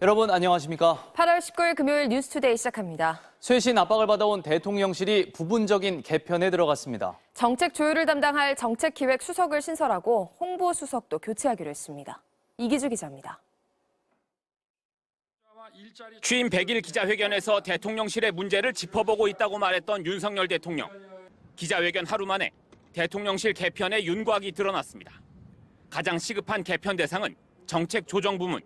여러분 안녕하십니까? 8월 19일 금요일 뉴스투데이 시작합니다. 쇄신 압박을 받아온 대통령실이 부분적인 개편에 들어갔습니다. 정책 조율을 담당할 정책기획 수석을 신설하고 홍보 수석도 교체하기로 했습니다. 이기주 기자입니다. 취임 100일 기자회견에서 대통령실의 문제를 짚어보고 있다고 말했던 윤석열 대통령. 기자회견 하루 만에 대통령실 개편의 윤곽이 드러났습니다. 가장 시급한 개편 대상은 정책조정부문.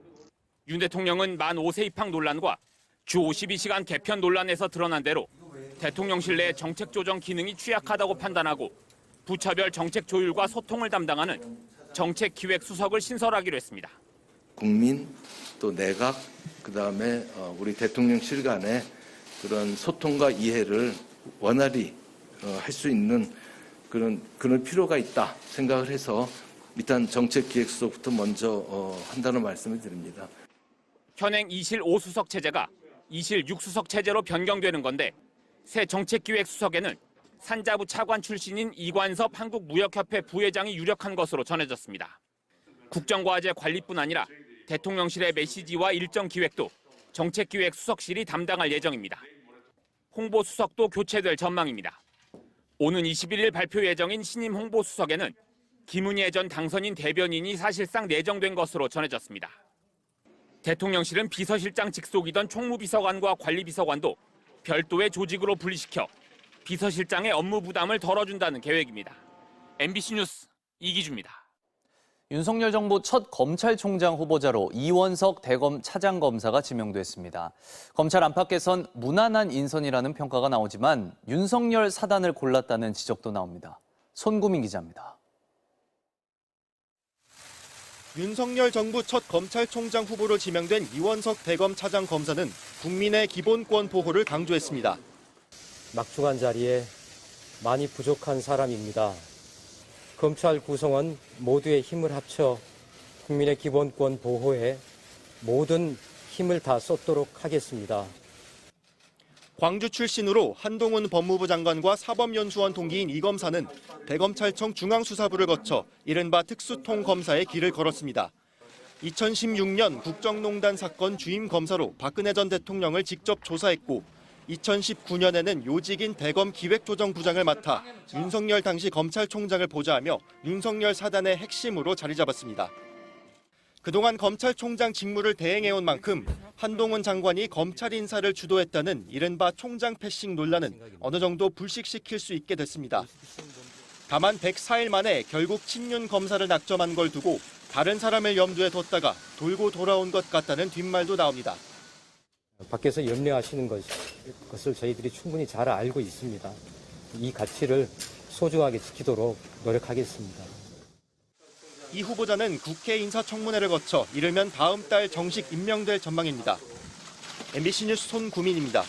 윤 대통령은 만 5세 입학 논란과 주 52시간 개편 논란에서 드러난 대로 대통령실 내 정책조정 기능이 취약하다고 판단하고 부처별 정책 조율과 소통을 담당하는 정책기획수석을 신설하기로 했습니다. 국민 또 내각 그다음에 우리 대통령실 간의 그런 소통과 이해를 원활히 할 수 있는 그런 필요가 있다 생각을 해서 일단 정책기획수석부터 먼저 한다는 말씀을 드립니다. 현행 2실 5수석 체제가 2실 6수석 체제로 변경되는 건데 새 정책기획수석에는 산자부 차관 출신인 이관섭 한국무역협회 부회장이 유력한 것으로 전해졌습니다. 국정과제 관리뿐 아니라 대통령실의 메시지와 일정 기획도 정책기획수석실이 담당할 예정입니다. 홍보수석도 교체될 전망입니다. 오는 21일 발표 예정인 신임 홍보수석에는 김은혜 전 당선인 대변인이 사실상 내정된 것으로 전해졌습니다. 대통령실은 비서실장 직속이던 총무비서관과 관리비서관도 별도의 조직으로 분리시켜 비서실장의 업무 부담을 덜어준다는 계획입니다. MBC 뉴스 이기주입니다. 윤석열 정부 첫 검찰총장 후보자로 이원석 대검 차장검사가 지명됐습니다. 검찰 안팎에선 무난한 인선이라는 평가가 나오지만 윤석열 사단을 골랐다는 지적도 나옵니다. 손구민 기자입니다. 윤석열 정부 첫 검찰총장 후보로 지명된 이원석 대검 차장검사는 국민의 기본권 보호를 강조했습니다. 막중한 자리에 많이 부족한 사람입니다. 검찰 구성원 모두의 힘을 합쳐 국민의 기본권 보호에 모든 힘을 다 쏟도록 하겠습니다. 광주 출신으로 한동훈 법무부 장관과 사법연수원 동기인 이 검사는 대검찰청 중앙수사부를 거쳐 이른바 특수통검사의 길을 걸었습니다. 2016년 국정농단 사건 주임 검사로 박근혜 전 대통령을 직접 조사했고 2019년에는 요직인 대검 기획조정부장을 맡아 윤석열 당시 검찰총장을 보좌하며 윤석열 사단의 핵심으로 자리 잡았습니다. 그동안 검찰총장 직무를 대행해온 만큼 한동훈 장관이 검찰 인사를 주도했다는 이른바 총장 패싱 논란은 어느 정도 불식시킬 수 있게 됐습니다. 다만 104일 만에 결국 친윤 검사를 낙점한 걸 두고 다른 사람을 염두에 뒀다가 돌고 돌아온 것 같다는 뒷말도 나옵니다. 밖에서 염려하시는 것을 저희들이 충분히 잘 알고 있습니다. 이 가치를 소중하게 지키도록 노력하겠습니다. 이 후보자는 국회 인사청문회를 거쳐 이르면 다음 달 정식 임명될 전망입니다. MBC 뉴스 손구민입니다.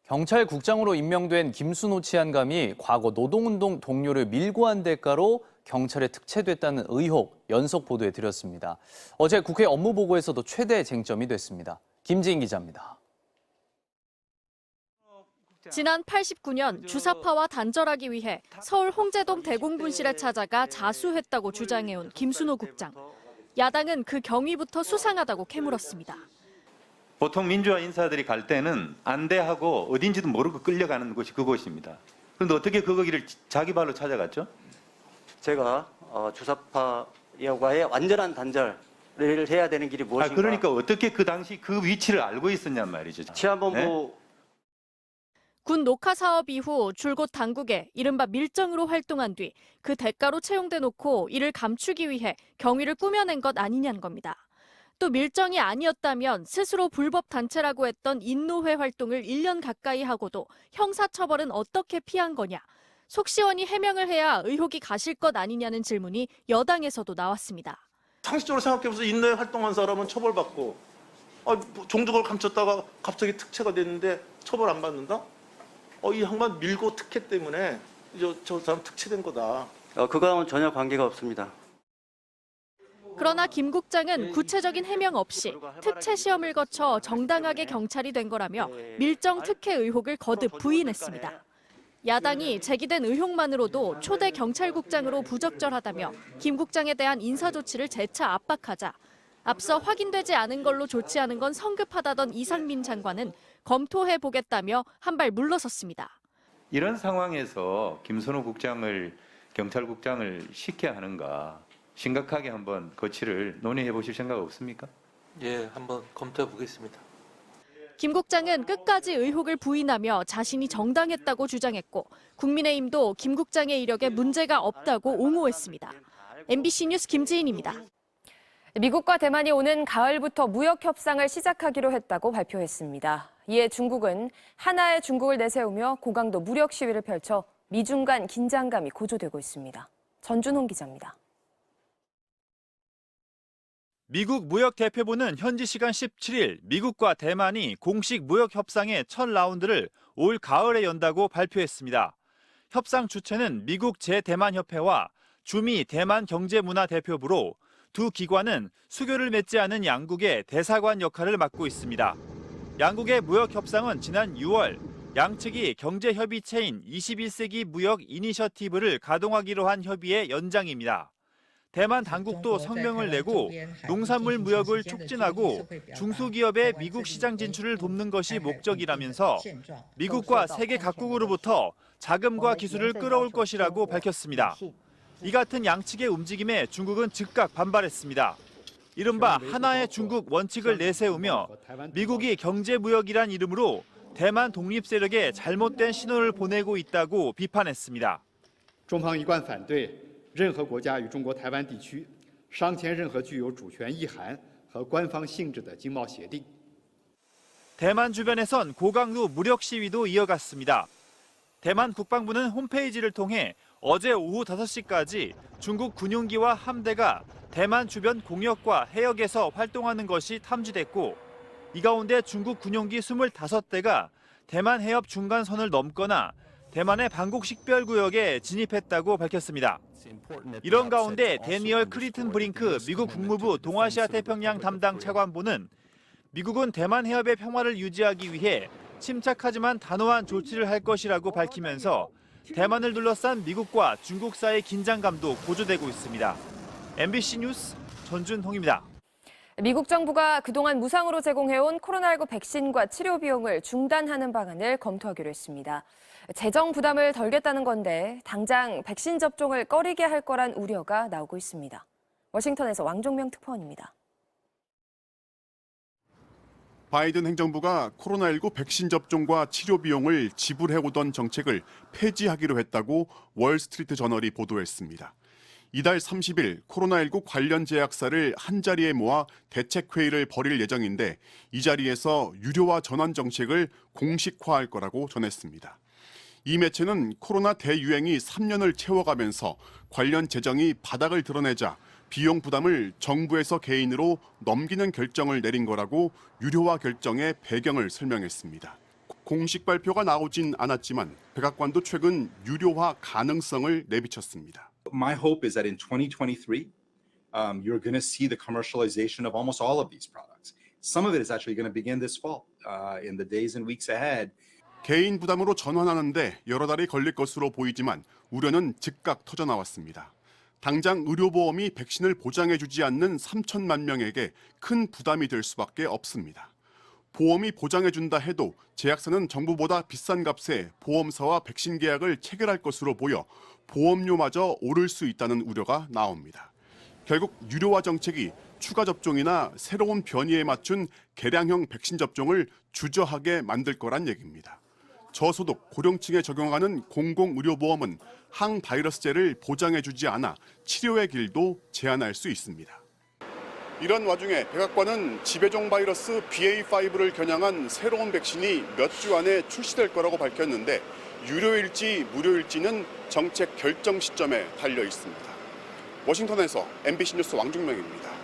경찰국장으로 임명된 김순호 치안감이 과거 노동운동 동료를 밀고 한 대가로 경찰에 특채됐다는 의혹 연속 보도해 드렸습니다. 어제 국회 업무보고에서도 최대 쟁점이 됐습니다. 김지인 기자입니다. 지난 89년 주사파와 단절하기 위해 서울 홍제동 대공분실에 찾아가 자수했다고 주장해온 김순호 국장. 야당은 그 경위부터 수상하다고 캐물었습니다. 보통 민주화 인사들이 갈 때는 안대하고 어딘지도 모르고 끌려가는 곳이 그곳입니다. 그런데 어떻게 그 거기를 자기 발로 찾아갔죠? 제가 주사파와의 완전한 단절을 해야 되는 길이 무엇인가. 그러니까 어떻게 그 당시 그 위치를 알고 있었냔 말이죠. 치안본부 네? 군 녹화 사업 이후 줄곧 당국에 이른바 밀정으로 활동한 뒤 그 대가로 채용돼 놓고 이를 감추기 위해 경위를 꾸며낸 것 아니냐는 겁니다. 또 밀정이 아니었다면 스스로 불법 단체라고 했던 인노회 활동을 1년 가까이 하고도 형사처벌은 어떻게 피한 거냐. 속 시원히 해명을 해야 의혹이 가실 것 아니냐는 질문이 여당에서도 나왔습니다. 상식적으로 생각해보세요. 인노회 활동한 사람은 처벌받고 종족을 감췄다가 갑자기 특채가 됐는데 처벌 안 받는다? 이 양반 밀고 특혜 때문에 저 사람 특채된 거다. 그거하고는 전혀 관계가 없습니다. 그러나 김 국장은 구체적인 해명 없이 특채 시험을 거쳐 정당하게 경찰이 된 거라며 밀정 특혜 의혹을 거듭 부인했습니다. 야당이 제기된 의혹만으로도 초대 경찰국장으로 부적절하다며 김 국장에 대한 인사 조치를 재차 압박하자 앞서 확인되지 않은 걸로 조치하는 건 성급하다던 이상민 장관은 검토해보겠다며 한 발 물러섰습니다. 이런 상황에서 김선호 경찰국장을 시켜야 하는가 심각하게 한번 거치를 논의해 보실 생각 없습니까? 예, 한번 검토해 보겠습니다. 김 국장은 끝까지 의혹을 부인하며 자신이 정당했다고 주장했고 국민의힘도 김 국장의 이력에 문제가 없다고 옹호했습니다. MBC 뉴스 김지인입니다. 미국과 대만이 오는 가을부터 무역 협상을 시작하기로 했다고 발표했습니다. 이에 중국은 하나의 중국을 내세우며 고강도 무력 시위를 펼쳐 미중 간 긴장감이 고조되고 있습니다. 전준홍 기자입니다. 미국 무역대표부는 현지 시간 17일 미국과 대만이 공식 무역 협상의 첫 라운드를 올 가을에 연다고 발표했습니다. 협상 주체는 미국 제-대만협회와 주미 대만경제문화대표부로 두 기관은 수교를 맺지 않은 양국의 대사관 역할을 맡고 있습니다. 양국의 무역 협상은 지난 6월 양측이 경제협의체인 21세기 무역 이니셔티브를 가동하기로 한 협의의 연장입니다. 대만 당국도 성명을 내고 농산물 무역을 촉진하고 중소기업의 미국 시장 진출을 돕는 것이 목적이라면서 미국과 세계 각국으로부터 자금과 기술을 끌어올 것이라고 밝혔습니다. 이 같은 양측의 움직임에 중국은 즉각 반발했습니다. 이른바 하나의 중국 원칙을 내세우며 미국이 경제무역이란 이름으로 대만 독립 세력에 잘못된 신호를 보내고 있다고 비판했습니다. 中方一贯反对任何国家与中国台湾地区商签任何具有主权意涵和官方性质的经贸协定. 대만 주변에선 고강도 무력 시위도 이어갔습니다. 대만 국방부는 홈페이지를 통해 어제 오후 5시까지 중국 군용기와 함대가 대만 주변 공역과 해역에서 활동하는 것이 탐지됐고 이 가운데 중국 군용기 25대가 대만 해협 중간선을 넘거나 대만의 방콕 식별구역에 진입했다고 밝혔습니다. 이런 가운데 데니얼 크리튼 브링크 미국 국무부 동아시아 태평양 담당 차관보는 미국은 대만 해협의 평화를 유지하기 위해 침착하지만 단호한 조치를 할 것이라고 밝히면서 대만을 둘러싼 미국과 중국 사이의 긴장감도 고조되고 있습니다. MBC 뉴스 전준홍입니다. 미국 정부가 그동안 무상으로 제공해온 코로나19 백신과 치료 비용을 중단하는 방안을 검토하기로 했습니다. 재정 부담을 덜겠다는 건데 당장 백신 접종을 꺼리게 할 거란 우려가 나오고 있습니다. 워싱턴에서 왕종명 특파원입니다. 바이든 행정부가 코로나19 백신 접종과 치료 비용을 지불해오던 정책을 폐지하기로 했다고 월스트리트 저널이 보도했습니다. 이달 30일 코로나19 관련 제약사를 한자리에 모아 대책회의를 벌일 예정인데 이 자리에서 유료화 전환 정책을 공식화할 거라고 전했습니다. 이 매체는 코로나 대유행이 3년을 채워가면서 관련 재정이 바닥을 드러내자 비용 부담을 정부에서 개인으로 넘기는 결정을 내린 거라고 유료화 결정의 배경을 설명했습니다. 공식 발표가 나오진 않았지만 백악관도 최근 유료화 가능성을 내비쳤습니다. My hope is that in 2023, you're going to see the commercialization of almost all of these products. Some of it is actually going to begin this fall, in the days and weeks ahead. 개인 부담으로 전환하는데 여러 달이 걸릴 것으로 보이지만 우려는 즉각 터져나왔습니다. 당장 의료보험이 백신을 보장해주지 않는 3천만 명에게 큰 부담이 될 수밖에 없습니다. 보험이 보장해준다 해도 제약사는 정부보다 비싼 값에 보험사와 백신 계약을 체결할 것으로 보여 보험료마저 오를 수 있다는 우려가 나옵니다. 결국 유료화 정책이 추가 접종이나 새로운 변이에 맞춘 개량형 백신 접종을 주저하게 만들 거란 얘기입니다. 저소득 고령층에 적용하는 공공의료보험은 항바이러스제를 보장해주지 않아 치료의 길도 제한할 수 있습니다. 이런 와중에 백악관은 지배종 바이러스 BA.5를 겨냥한 새로운 백신이 몇 주 안에 출시될 거라고 밝혔는데 유료일지 무료일지는 정책 결정 시점에 달려 있습니다. 워싱턴에서 MBC 뉴스 왕중명입니다.